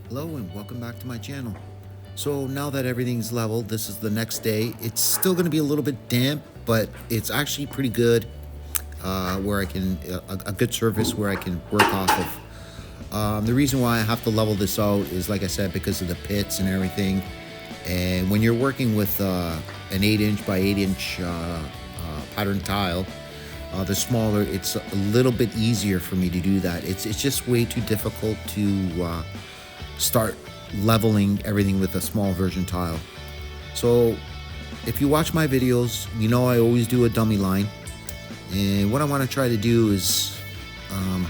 Hello and welcome back to my channel. So now that everything's leveled, this is the next day. It's still going to be a little bit damp, but it's actually pretty good where I can, a good surface where I can work off of. The reason why I have to level this out is, like I said, because of the pits and everything. And when you're working with an 8-inch by 8-inch pattern tile, the smaller, it's a little bit easier for me to do that. It's just way too difficult to start leveling everything with a small version tile. So if you watch my videos, you know I always do a dummy line. And what I want to try to do is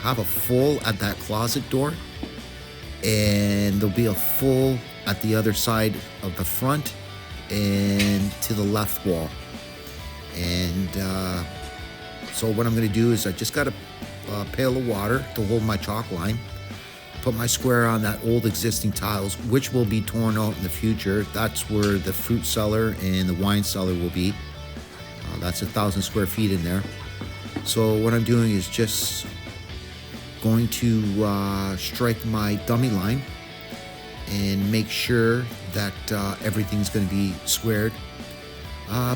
have a full at that closet door, and there'll be a full at the other side of the front and to the left wall. And so what I'm going to do is I just got a pail of water to hold my chalk line, put my square on that old existing tiles, which will be torn out in the future. That's where the fruit cellar and the wine cellar will be. That's 1,000 square feet in there. So what I'm doing is just going to strike my dummy line and make sure that everything's going to be squared.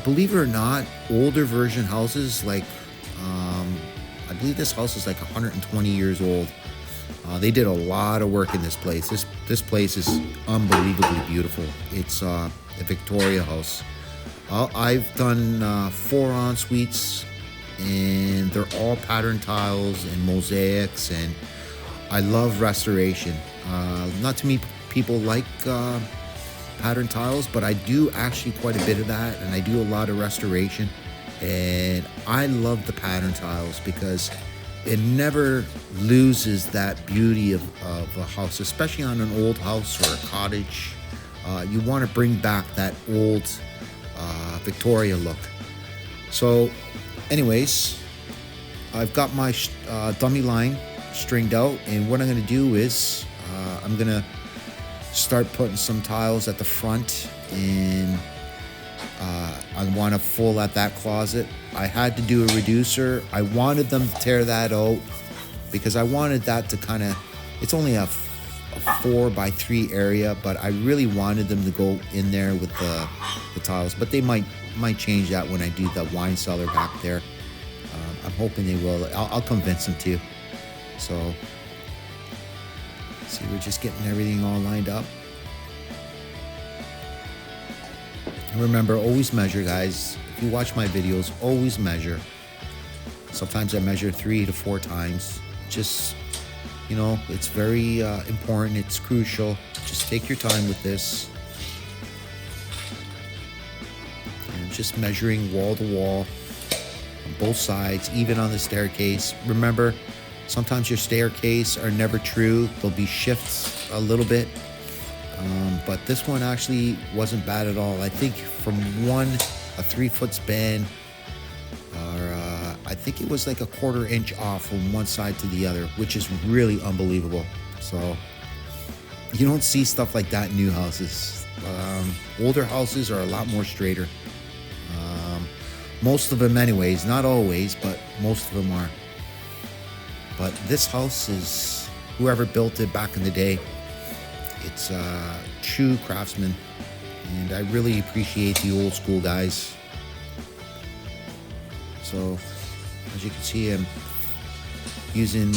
Believe it or not, older version houses, like I believe this house is like 120 years old. They did a lot of work in this place. This place is unbelievably beautiful. It's a Victoria house. I've done 4 en-suites, and they're all pattern tiles and mosaics, and I love restoration. Not too many people like pattern tiles, but I do actually quite a bit of that, and I do a lot of restoration. And I love the pattern tiles because it never loses that beauty of a house, especially on an old house or a cottage. You want to bring back that old Victoria look. So anyways, I've got my dummy line stringed out, and what I'm going to do is I'm going to start putting some tiles at the front, and I want to full at that closet. I had to do a reducer. I wanted them to tear that out because I wanted that to kind of, it's only a 4x3 area, but I really wanted them to go in there with the tiles. But they might change that when I do the wine cellar back there. I'm hoping they will. I'll convince them to. So, see, we're just getting everything all lined up. And remember, always measure, guys. If you watch my videos, always measure. Sometimes I measure 3 to 4 times. Just, you know, it's very important. It's crucial. Just take your time with this. And just measuring wall to wall on both sides, even on the staircase. Remember, sometimes your staircase are never true. There'll be shifts a little bit. But this one actually wasn't bad at all. I think from a 3-foot span, or I think it was like a 1/4 inch off from one side to the other, which is really unbelievable. So you don't see stuff like that in new houses. Older houses are a lot more straighter. Most of them anyways, not always, but most of them are. But this house is, whoever built it back in the day, it's a true craftsman, and I really appreciate the old school guys. So as you can see, I'm using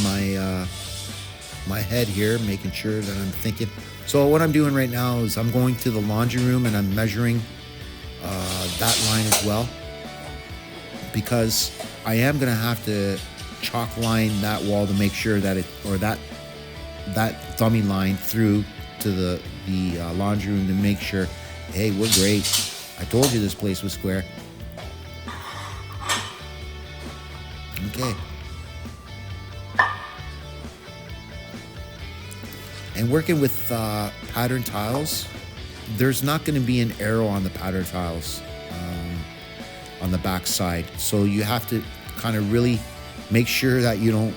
my head here, making sure that I'm thinking. So what I'm doing right now is I'm going to the laundry room and I'm measuring that line as well, because I am going to have to chalk line that wall to make sure that it, or that dummy line through to the laundry room to make sure, hey, we're great. I told you this place was square. Okay. And working with pattern tiles, there's not going to be an arrow on the pattern tiles on the back side. So you have to kind of really make sure that you don't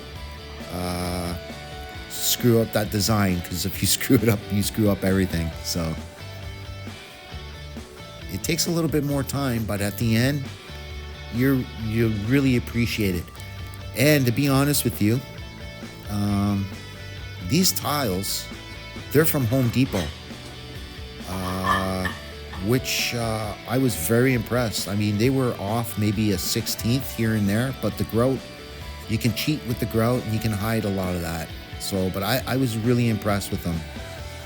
screw up that design, because if you screw it up, you screw up everything. So it takes a little bit more time, but at the end, you really appreciate it. And to be honest with you, these tiles They're from Home Depot, uh, which I was very impressed. I mean, they were off maybe a 16th here and there, but the grout, you can cheat with the grout and you can hide a lot of that. So, but I was really impressed with them.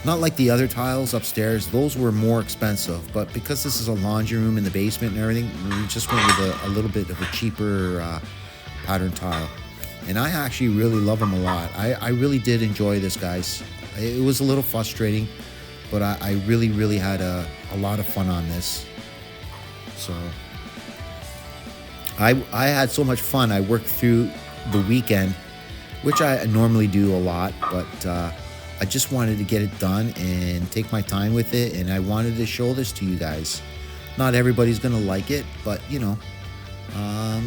Not like the other tiles upstairs, those were more expensive, but because this is a laundry room in the basement and everything, we just went with a little bit of a cheaper pattern tile. And I actually really love them a lot. I really did enjoy this, guys. It was a little frustrating, but I really had a lot of fun on this. So I had so much fun. I worked through the weekend, which I normally do a lot, but I just wanted to get it done and take my time with it, and I wanted to show this to you guys. Not everybody's gonna like it, but you know,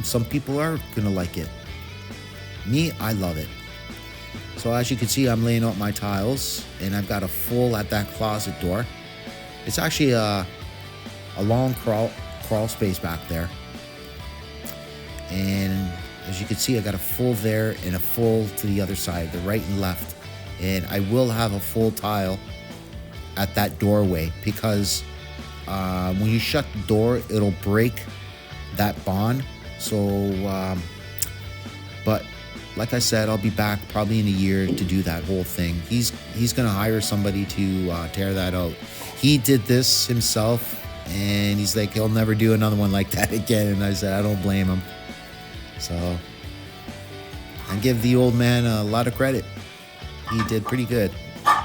some people are gonna like it. Me, I love it. So as you can see, I'm laying out my tiles, and I've got a full at that closet door. It's actually a long crawl space back there, and as you can see, I got a full there and a full to the other side, the right and left. And I will have a full tile at that doorway because when you shut the door, it'll break that bond. So, but like I said, I'll be back probably in a year to do that whole thing. He's gonna hire somebody to tear that out. He did this himself, and he's like, he'll never do another one like that again. And I said, I don't blame him. So I give the old man a lot of credit. He did pretty good. All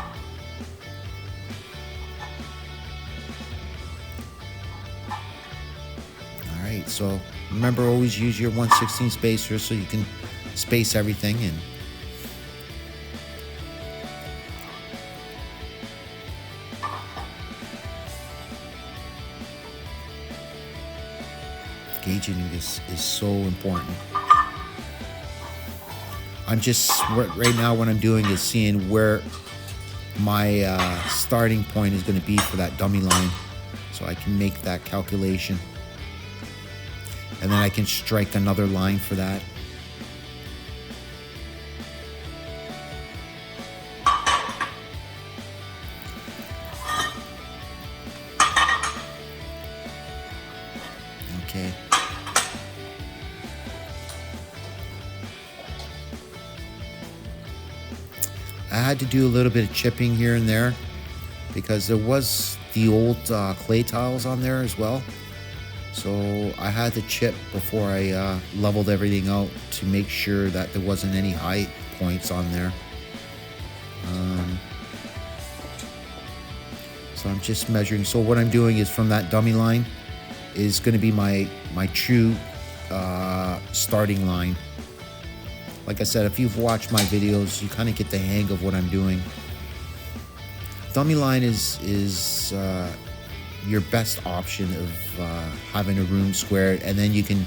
right, so remember, always use your 1/16 spacer so you can space everything and gauging is so important. I'm just, right now what I'm doing is seeing where my starting point is going to be for that dummy line, so I can make that calculation, and then I can strike another line for that. Okay. I had to do a little bit of chipping here and there because there was the old clay tiles on there as well. So I had to chip before I leveled everything out to make sure that there wasn't any high points on there. So I'm just measuring. So what I'm doing is from that dummy line is going to be my true starting line. Like I said, if you've watched my videos, you kind of get the hang of what I'm doing. Dummy line is your best option of having a room squared, and then you can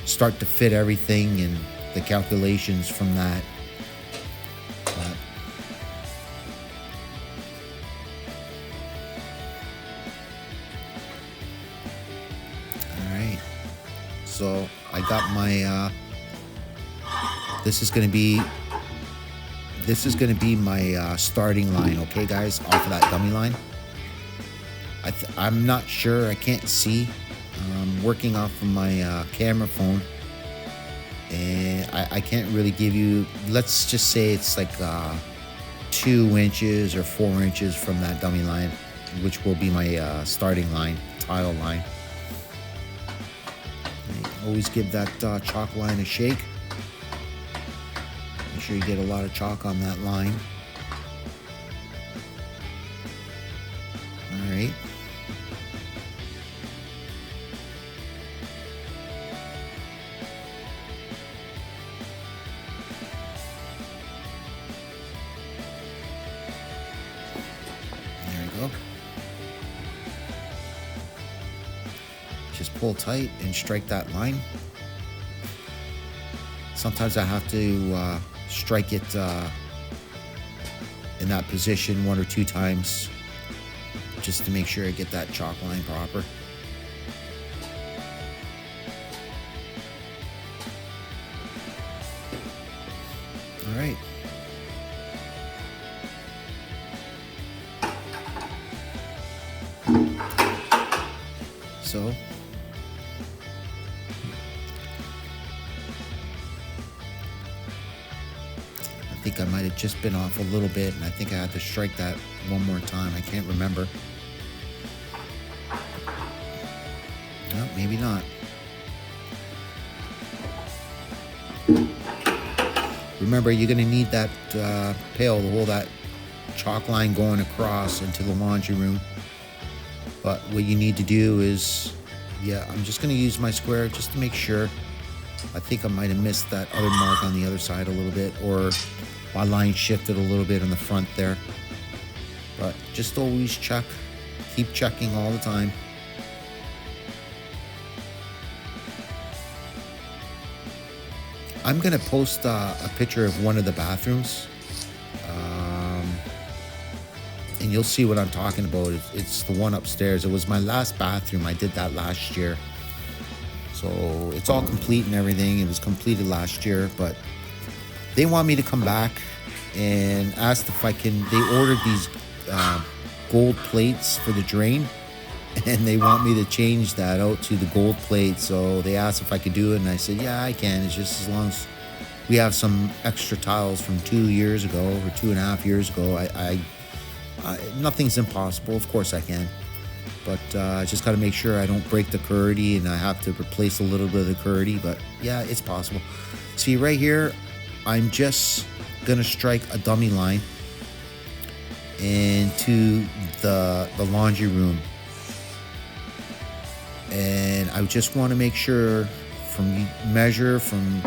start to fit everything and the calculations from that. All right, so I got my this is going to be my starting line, okay guys, off of that dummy line. I'm not sure, I can't see. I'm working off of my camera phone, and I can't really give you, let's just say it's like 2 inches or 4 inches from that dummy line, which will be my starting line, tile line. Always give that chalk line a shake. Make sure you get a lot of chalk on that line. All right. There we go. Just pull tight and strike that line. Sometimes I have to strike it in that position 1 or 2 times just to make sure I get that chalk line proper. All right. so. I think I might have just been off a little bit, and I think I had to strike that one more time. I can't remember. No, maybe not. Remember, you're going to need that pail to hold that chalk line going across into the laundry room. But what you need to do is, yeah, I'm just going to use my square just to make sure. I think I might have missed that other mark on the other side a little bit, or my line shifted a little bit on the front there. But just always check. Keep checking all the time. I'm going to post a picture of one of the bathrooms. And you'll see what I'm talking about. It's the one upstairs. It was my last bathroom. I did that last year. So it's all complete and everything. It was completed last year. But they want me to come back and asked if I can. They ordered these gold plates for the drain. And they want me to change that out to the gold plate. So they asked if I could do it, and I said, yeah, I can. It's just as long as we have some extra tiles from 2 years ago or 2.5 years ago. I nothing's impossible. Of course I can. But I just got to make sure I don't break the curdy, and I have to replace a little bit of the curdy. But yeah, it's possible. See, right here, I'm just going to strike a dummy line into the laundry room. And I just want to make sure measure from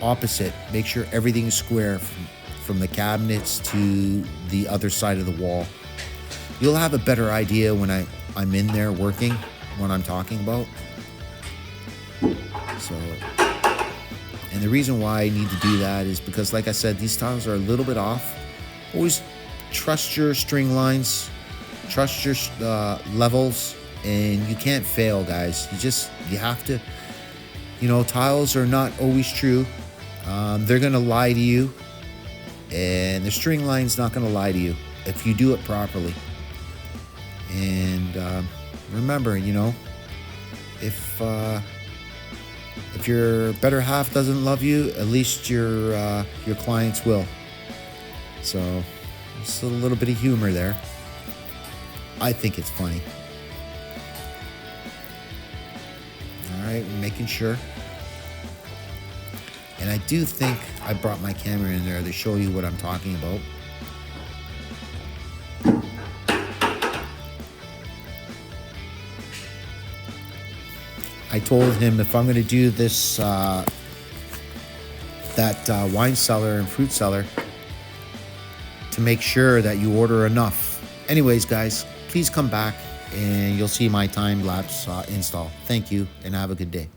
opposite, make sure everything is square from the cabinets to the other side of the wall. You'll have a better idea when I'm in there working, what I'm talking about. So, and the reason why I need to do that is because, like I said, these tiles are a little bit off. Always trust your string lines, trust your levels. And you can't fail, guys. You have to, tiles are not always true. They're going to lie to you. And the string line's not going to lie to you if you do it properly. And remember, if your better half doesn't love you, at least your clients will. So, just a little bit of humor there. I think it's funny. Alright, making sure. And I do think I brought my camera in there to show you what I'm talking about. I told him if I'm going to do this, that wine cellar and fruit cellar, to make sure that you order enough. Anyways, guys, please come back and you'll see my time-lapse install. Thank you, and have a good day.